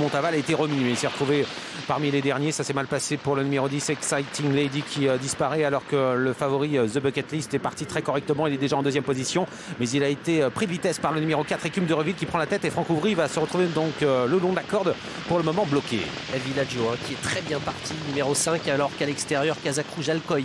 Montaval a été remis, mais il s'est retrouvé parmi les derniers. Ça s'est mal passé pour le numéro 10, Exciting Lady, qui disparaît alors que le favori The Bucket List est parti très correctement. Il est déjà en deuxième position, mais il a été pris de vitesse par le numéro 4, Écume de Reville, qui prend la tête, et Franck Ouvry va se retrouver donc le long de la corde, pour le moment bloqué. El Villaggio qui est très bien parti, numéro 5, alors qu'à l'extérieur, Casa Cruz Alcoy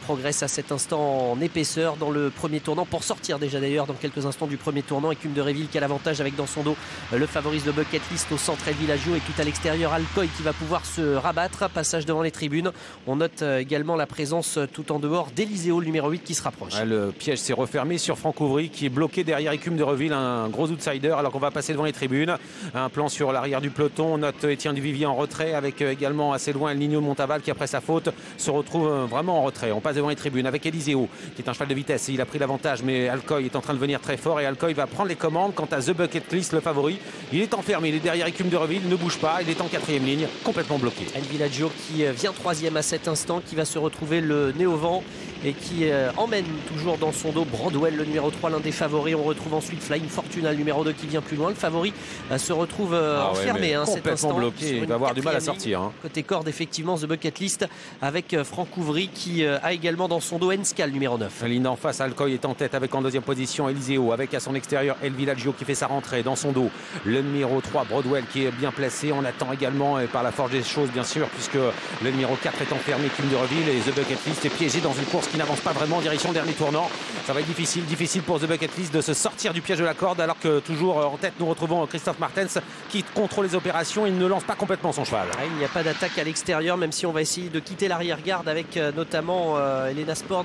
progresse à cet instant en épaisseur dans le premier tournant, pour sortir déjà d'ailleurs dans quelques instants du premier tournant. Écume de Reville qui a l'avantage avec dans son dos le favorise de Bucket List au centre, El Villaggio, et tout à l'extérieur Alcoy qui va pouvoir se rabattre. Passage devant les tribunes. On note également la présence tout en dehors d'Eliseo, le numéro 8, qui se rapproche. Le piège s'est refermé sur Franck Ouvry, qui est bloqué derrière Écume de Reville, un gros outsider, alors qu'on va passer devant les tribunes. Un plan sur l'arrière du peloton. On note Étienne Duvivier en retrait, avec également assez loin El Niño Montaval, qui après sa faute se retrouve vraiment en retrait. On passe devant les tribunes avec Eliseo, qui est un cheval de vitesse. Il a pris l'avantage, mais Alcoy est en train de venir très fort, et Alcoy va prendre les commandes. Quant à The Bucket List, le favori, il est enfermé, il est derrière Écume de Reville, il ne bouge pas, il est en quatrième ligne, complètement bloqué. El Villaggio qui vient troisième à cet instant, qui va se retrouver le nez au vent et qui emmène toujours dans son dos Broadwell, le numéro 3, l'un des favoris. On retrouve ensuite Flying Fortuna, le numéro 2, qui vient plus loin. Le favori se retrouve enfermé cet instant, bloqué, il va avoir du mal à sortir. Côté corde, effectivement, The Bucket List avec Franck Ouvry, qui a également dans son dos Enska, le numéro 9. Ligne en face, Alcoy est en tête avec en deuxième position Eliseo, avec à son extérieur El Villaggio qui fait sa rentrée dans son dos. Le numéro 3, Broadwell, qui est bien placé. On attend également, et par la force des choses bien sûr, puisque le numéro 4 est enfermé, Écume de Reville, et The Bucket List est piégé dans une course qui n'avance pas vraiment en direction du dernier tournant. Ça va être difficile pour The Bucket List de se sortir du piège de la corde, alors que toujours en tête nous retrouvons Christophe Martens, qui contrôle les opérations. Il ne lance pas complètement son cheval. Il n'y a pas d'attaque à l'extérieur, même si on va essayer de quitter l'arrière-garde avec notamment Elena Sport,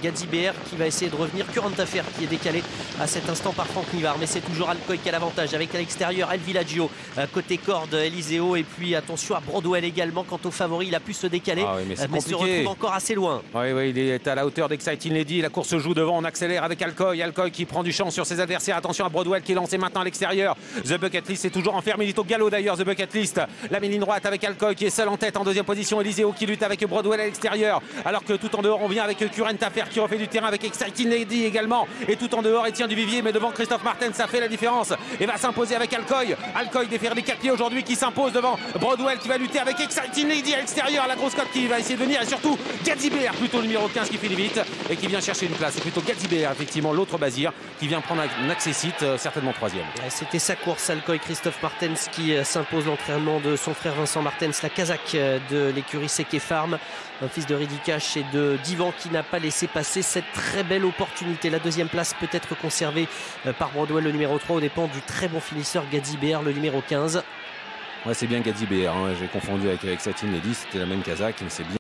Gadzi BR qui va essayer de revenir, Current Affair qui est décalé à cet instant par Franck Nivard, mais c'est toujours Alcoy qui a l'avantage avec à l'extérieur El Villaggio, côté corde Eliseo, et puis attention à Broadwell également. Quant au favori, il a pu se décaler, mais se retrouve encore assez loin. Oui, il est à la hauteur d'Exciting Lady. La course se joue devant, on accélère avec Alcoy qui prend du champ sur ses adversaires. Attention à Broadwell qui est lancé maintenant à l'extérieur. The Bucket List est toujours enfermé, il est au galop d'ailleurs. The Bucket List, la ligne droite avec Alcoy qui est seul en tête. En deuxième position, Eliseo qui lutte avec Broadwell à l'extérieur, alors que tout en dehors on vient avec Current Affair qui refait du terrain avec Exciting Lady également, et tout en dehors Étienne Duvivier, mais devant Christophe Martens, ça fait la différence et va s'imposer avec Alcoy défaire les 4 pieds aujourd'hui, qui s'impose devant Broadwell qui va lutter avec Exciting Lady à l'extérieur. La grosse cote qui va essayer de venir, et surtout Gadzi BR, plutôt le numéro 15, qui finit vite et qui vient chercher une place. C'est plutôt Gadzi BR, effectivement, l'autre Bazir, qui vient prendre un accessite, certainement troisième. C'était sa course, Alcoy. Christophe Martens qui s'impose l'entraînement de son frère Vincent Martens, la Kazakh de l'écurie Seke Farm, un fils de Ridicache et de Divan, qui n'a pas laissé passer cette très belle opportunité. La deuxième place peut être conservée par Broadwell, le numéro 3, au dépend du très bon finisseur Gadzi BR, le numéro 15. Ouais, c'est bien Gadzi BR, j'ai confondu avec Exciting Lady, c'était la même Kazakh, mais c'est bien.